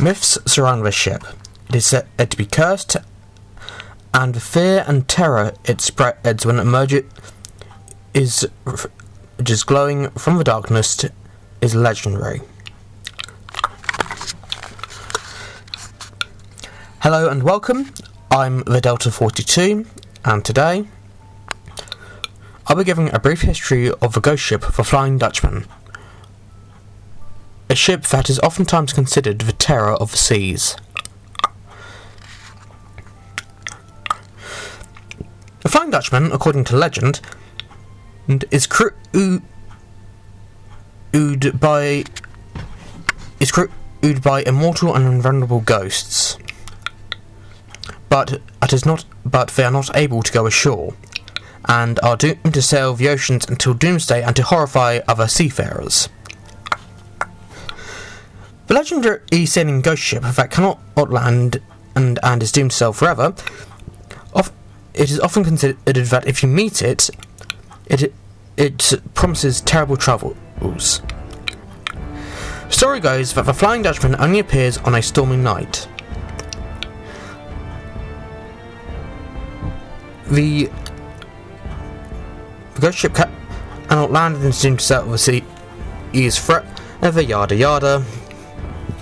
Myths surround this ship. It is said to be cursed, and the fear and terror it spreads when it emerges is just glowing from the darkness is legendary. Hello and welcome, I'm the Delta 42, and today I'll be giving a brief history of the ghost ship, the Flying Dutchman, a ship that is oftentimes considered the terror of the seas. The Flying Dutchman, according to legend, is crewed by immortal and invulnerable ghosts, but they are not able to go ashore, and are doomed to sail the oceans until doomsday and to horrify other seafarers. The legendary sailing ghost ship that cannot land and is doomed to sail forever, it is often considered that if you meet it promises terrible travels. The story goes that the Flying Dutchman only appears on a stormy night. The ghost ship cannot land and is doomed to sail the sea is forever, yada yada.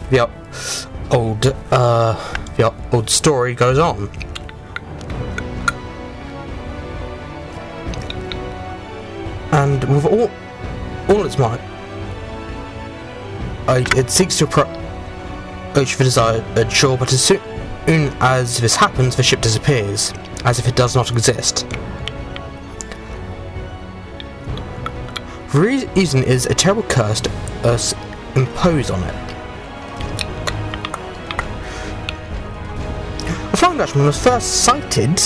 The old story goes on. And with all its might, it seeks to approach the desired shore, but as soon as this happens, the ship disappears, as if it does not exist. The reason is a terrible curse imposed on it. The Flying Dutchman was first sighted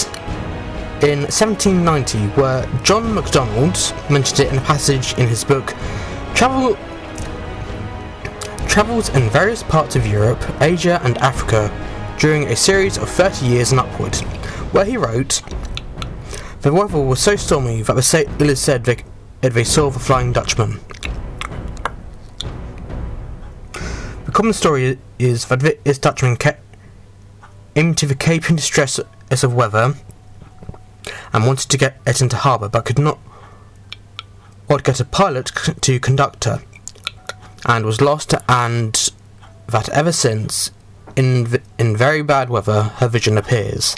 in 1790, where John Macdonald mentioned it in a passage in his book Travels in Various Parts of Europe, Asia and Africa during a series of 30 years and upward, where he wrote, "The weather was so stormy that the sailors said they saw the Flying Dutchman." The common story is that this Dutchman aimed to the Cape in distress of weather and wanted to get it into harbour, but could not get a pilot to conduct her, and was lost, and that ever since, in very bad weather, her vision appears.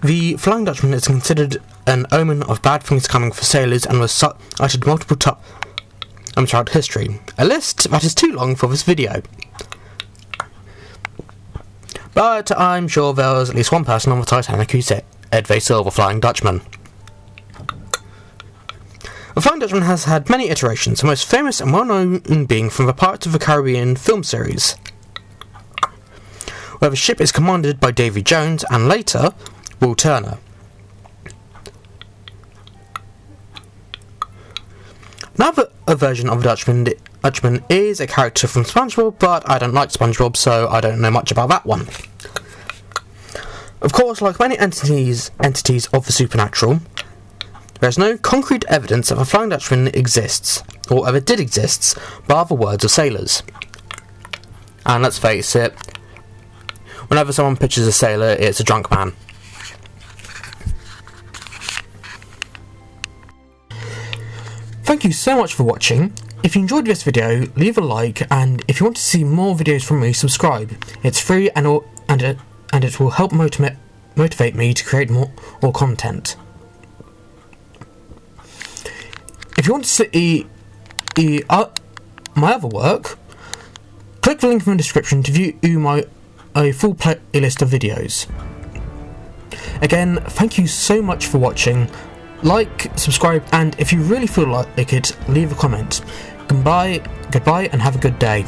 The Flying Dutchman is considered an omen of bad things coming for sailors, and was cited multiple times throughout history. A list that is too long for this video, but I'm sure there was at least one person on the Titanic who said they saw the Flying Dutchman. The Flying Dutchman has had many iterations, the most famous and well-known being from the Pirates of the Caribbean film series, where the ship is commanded by Davy Jones and later Will Turner. Another version of the Dutchman is a character from SpongeBob, but I don't like SpongeBob, so I don't know much about that one. Of course, like many entities of the supernatural, there is no concrete evidence that the Flying Dutchman exists, or ever did exist, bar the words of sailors. And let's face it, whenever someone pictures a sailor, it's a drunk man. Thank you so much for watching. If you enjoyed this video, leave a like, and if you want to see more videos from me, subscribe. It's free and it will help motivate me to create more content. If you want to see my other work, click the link in the description to view my full playlist of videos. Again, thank you so much for watching. Like, subscribe, and if you really feel like it, leave a comment. Goodbye and have a good day.